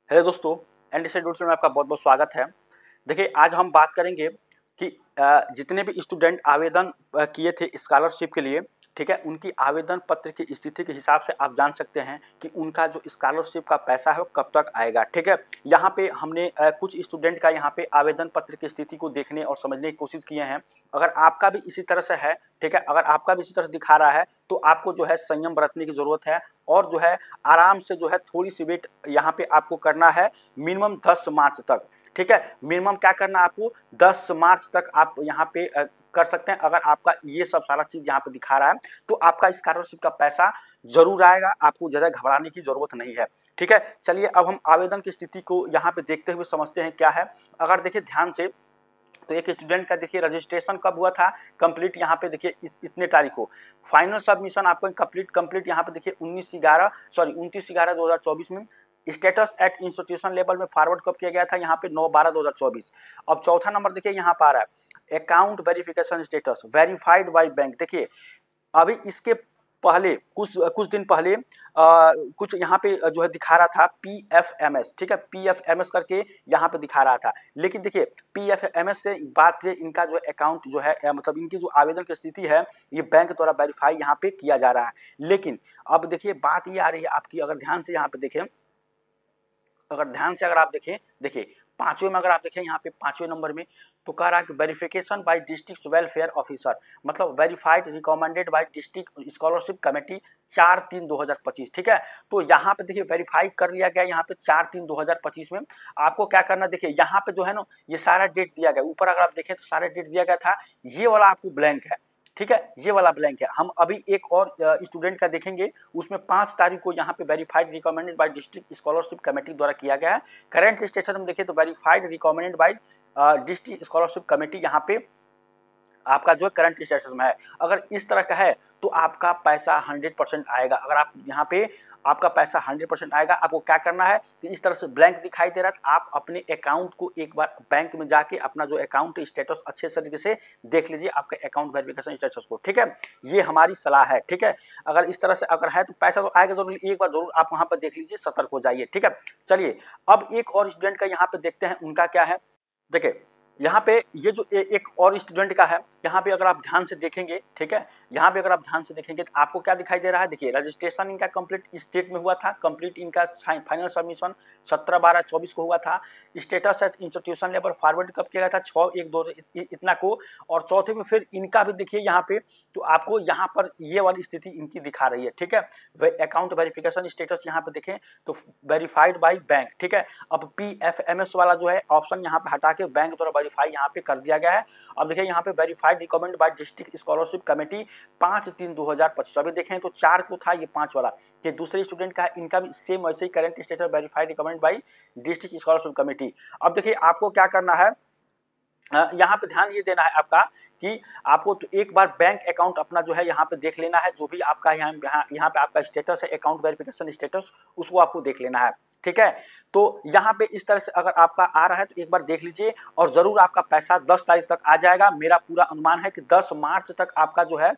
Hello दोस्तों, ND schedules में आपका बहुत बहुत स्वागत है। देखिए, आज हम बात करेंगे कि जितने भी स्टूडेंट आवेदन किए थे स्कॉलरशिप के लिए, ठीक है, उनकी आवेदन पत्र की स्थिति के हिसाब से आप जान सकते हैं कि उनका जो स्कॉलरशिप का पैसा है वो कब तक आएगा। ठीक है, यहाँ पे हमने कुछ स्टूडेंट का यहाँ पे आवेदन पत्र की स्थिति को देखने और समझने की कोशिश किए हैं। अगर आपका भी इसी तरह से है, ठीक है, अगर आपका भी इसी तरह से दिखा रहा है तो आपको जो है संयम बरतने की ज़रूरत है और जो है आराम से जो है थोड़ी सी वेट यहाँ पे आपको करना है मिनिमम 10 मार्च तक। ठीक है, मिनिमम क्या करना है आपको 10 मार्च तक आप यहाँ पे कर सकते हैं। अगर आपका ये सब सारा चीज यहाँ पे दिखा रहा है तो आपका स्कॉलरशिप का पैसा जरूर आएगा, आपको ज्यादा घबराने की जरूरत नहीं है। ठीक है, चलिए अब हम आवेदन की स्थिति को यहाँ पे देखते हुए समझते हैं क्या है। अगर देखिए ध्यान से, तो एक स्टूडेंट का देखिए रजिस्ट्रेशन कब हुआ था कंप्लीट, यहाँ पे देखिए इतने तारीख को। फाइनल सबमिशन आपको कंप्लीट यहाँ पे देखिए 29/11 में। स्टेटस एट इंस्टीट्यूशन लेवल में फॉरवर्ड कब किया गया था, यहाँ पे 9/12/2024। अब चौथा नंबर देखिए यहाँ पर आ रहा है account verification status verified by bank. देखिए अभी इसके पहले कुछ कुछ दिन पहले कुछ यहाँ पे जो है दिखा रहा था PFMS, ठीक है, PFMS करके यहाँ पे दिखा रहा था। लेकिन देखिए PFMS से बात से इनका जो अकाउंट जो है मतलब इनकी जो आवेदन की स्थिति है ये बैंक द्वारा वेरीफाई यहाँ पे किया जा रहा है। लेकिन अब देखिए बात ये आ रही है आपकी, अगर ध्यान से यहाँ पे देखें, अगर आप देखें, देखिए पांचवें में अगर आप देखें यहाँ पे पांचवें नंबर में तो कह रहा है कि verification by district welfare officer, मतलब verified recommended by district scholarship committee 4/3/2025। ठीक है, तो यहाँ पे देखिए वेरीफाई कर लिया गया यहाँ पे 4/3/2025 में। आपको क्या करना, देखिए यहाँ पे जो है ना ये सारा डेट दिया गया, ऊपर अगर आप देखें तो सारा डेट दिया गया था, ये वाला आपको ब्लैंक है। ठीक है, ये वाला ब्लैंक है। हम अभी एक और स्टूडेंट का देखेंगे, उसमें 5 तारीख को यहाँ पे verified recommended by district scholarship committee द्वारा किया गया है। करंट स्टेटस में देखिए तो verified recommended by district scholarship committee यहाँ पे आपका जो करंट स्टेटस में है। अगर इस तरह का है तो आपका पैसा 100% आएगा। अगर आप यहाँ पे आपका पैसा 100% आएगा, आपको क्या करना है कि इस तरह से ब्लैंक दिखाई दे रहा है, आप अपने अकाउंट को एक बार बैंक में जाके अपना जो अकाउंट स्टेटस अच्छे तरीके से देख लीजिए, आपके अकाउंट वेरिफिकेशन स्टेटस को। ठीक है, ये हमारी सलाह है। ठीक है, अगर इस तरह से अगर है तो पैसा तो आएगा जरूर, एक बार जरूर आप वहां पर देख लीजिए, सतर्क हो जाइए। ठीक है, चलिए अब एक और स्टूडेंट का यहाँ पे देखते हैं, उनका क्या है। देखिए यहाँ पे ये जो एक और स्टूडेंट का है, यहाँ पे अगर आप ध्यान से देखेंगे, ठीक है, यहाँ पे अगर आप ध्यान से देखेंगे तो आपको क्या दिखाई दे रहा है। देखिए रजिस्ट्रेशन इनका कंप्लीट स्टेट में हुआ था, कंप्लीट इनका फाइनल सबमिशन 17/12/24 को हुआ था। स्टेटस है इंस्टीट्यूशन लेवल फॉरवर्ड कब किया गया था 6/1/2 इतना को। और चौथे में फिर इनका भी देखिए यहाँ पे, तो आपको यहाँ पर ये वाली स्थिति इनकी दिखा रही है। ठीक है, अकाउंट वेरिफिकेशन स्टेटस यहाँ पे देखें तो वेरीफाइड बाई बैंक। ठीक है, अब PFMS वाला जो है ऑप्शन यहाँ पे हटा के बैंक द्वारा वेरीफाई यहाँ पे कर दिया गया है। अब देखिए यहाँ पे verified recommend by district scholarship committee 5/3/2025। अभी देखें तो 4 को था, ये 5 वाला ये दूसरे स्टूडेंट का है, इनका भी सेम वैसे ही current status verified recommend by district scholarship committee. अब देखिए आपको क्या करना है, यहाँ पे ध्यान ये देना है आपका कि आपको तो एक बार बैंक अकाउंट अपना जो है यहाँ पे देख लेना है, जो भी आपका यहाँ पे आपका स्टेटस है अकाउंट वेरिफिकेशन स्टेटस, उसको आपको देख लेना है। ठीक है, तो यहाँ पे इस तरह से अगर आपका आ रहा है तो एक बार देख लीजिए और जरूर आपका पैसा 10 तारीख तक आ जाएगा। मेरा पूरा अनुमान है कि 10 मार्च तक आपका जो है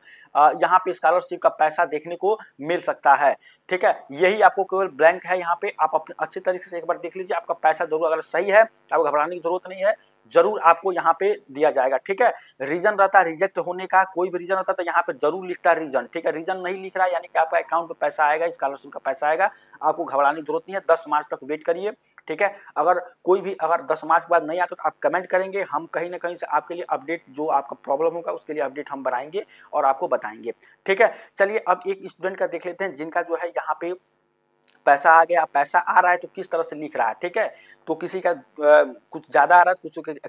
यहाँ पे स्कॉलरशिप का पैसा देखने को मिल सकता है। ठीक है, यही आपको केवल ब्लैंक है, यहाँ पे आप अपने अच्छे तरीके से एक बार देख लीजिए, आपका पैसा जरूर अगर सही है, आपको घबराने की जरूरत नहीं है, जरूर आपको यहाँ पे दिया जाएगा। ठीक है, रीजन रहता है रिजेक्ट होने का, कोई भी रीजन होता है तो यहाँ पे जरूर लिखता है रीजन। ठीक है, रीजन नहीं लिख रहा है यानी कि आपका अकाउंट में पैसा आएगा, स्कॉलरशिप का पैसा आएगा, आपको घबराने की जरूरत नहीं है। 10 मार्च तक वेट करिए। ठीक है, अगर कोई भी अगर 10 मार्च के बाद नहीं आता तो आप कमेंट करेंगे, हम कहीं ना कहीं से आपके लिए अपडेट जो आपका प्रॉब्लम होगा उसके लिए अपडेट हम बनाएंगे और आपको बताएंगे। ठीक है, चलिए अब एक स्टूडेंट का देख लेते हैं जिनका जो है यहाँ पे पैसा आ गया। पैसा आ रहा है तो किस तरह से लिख रहा है। ठीक है, तो किसी का कुछ ज्यादा आ रहा है,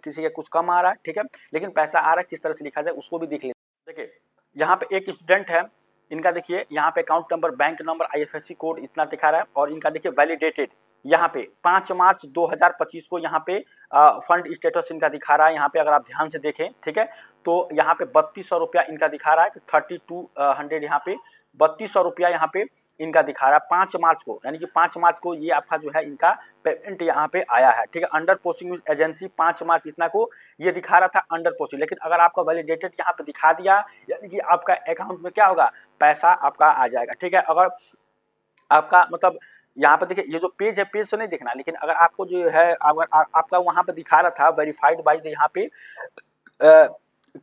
किसी का कुछ कम आ रहा है। ठीक है, लेकिन पैसा आ रहा है किस तरह से लिखा जाए उसको भी देख लेते हैं। देखिए यहाँ पे एक स्टूडेंट है, इनका देखिए यहाँ पे account number, bank number, IFSC code इतना दिखा रहा है और इनका देखिए वैलिडेटेड यहाँ पे 5 मार्च 2025 को यहाँ पे फंड स्टेटस इनका दिखा रहा है। यहाँ पे अगर आप ध्यान से देखें, ठीक है, तो यहाँ पे 3200 रुपया इनका दिखा रहा है कि 3200 यहाँ पे 3200 रुपया यहाँ पे इनका दिखा रहा है 5 मार्च को, यानी कि 5 मार्च को ये आपका जो है इनका पेमेंट यहाँ पे आया है। ठीक है, अंडर प्रोसेसिंग एजेंसी 5 मार्च इतना को ये दिखा रहा था अंडर प्रोसेसिंग, लेकिन अगर आपका वैलिडेटेड यहाँ पे दिखा दिया यानी कि आपका अकाउंट में क्या होगा, पैसा आपका आ जाएगा। ठीक है, अगर आपका मतलब यहाँ पे देखिए ये जो पेज है, पेज से नहीं देखना, लेकिन अगर आपको जो है अगर आपका वहाँ पे दिखा रहा था वेरीफाइड बाय यहाँ पे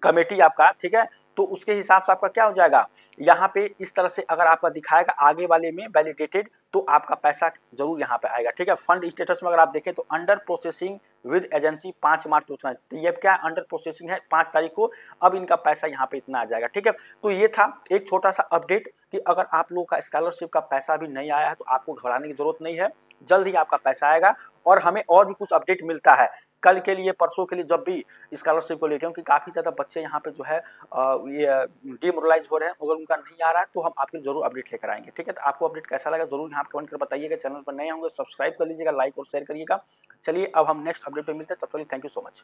कमेटी आपका, ठीक है, तो उसके हिसाब से आपका क्या हो जाएगा, यहाँ पे इस तरह से अगर आपका दिखाएगा आगे वाले में वैलिडेटेड, तो आपका पैसा जरूर यहाँ पे आएगा, ठीक है। फंड स्टेटस में अगर आप देखें तो अंडर प्रोसेसिंग विद एजेंसी 5 मार्च 2000, तो ये क्या अंडर प्रोसेसिंग है 5 तारीख को, अब इनका पैसा यहाँ पे इतना आ जाएगा, ठीक है। तो ये था एक छोटा सा अपडेट कि अगर आप लोगों का स्कॉलरशिप का पैसा भी नहीं आया है तो आपको घबराने की जरूरत नहीं है, जल्द ही आपका पैसा आएगा। और हमें और भी कुछ अपडेट मिलता है कल के लिए, परसों के लिए, जब भी स्कॉलरशिप को लेकर, क्योंकि काफ़ी ज़्यादा बच्चे यहाँ पे जो है ये डिमोरलाइज हो रहे हैं, अगर उनका नहीं आ रहा है तो हम आपके जरूर अपडेट लेकर आएंगे, ठीक है। तो आपको अपडेट कैसा लगा जरूर यहाँ कमेंट कर बताइएगा। चैनल पर नए होंगे सब्सक्राइब कर लीजिएगा, लाइक और शेयर करिएगा। चलिए अब हम नेक्स्ट अपडेट पे मिलते हैं, तब तक थैंक यू सो मच।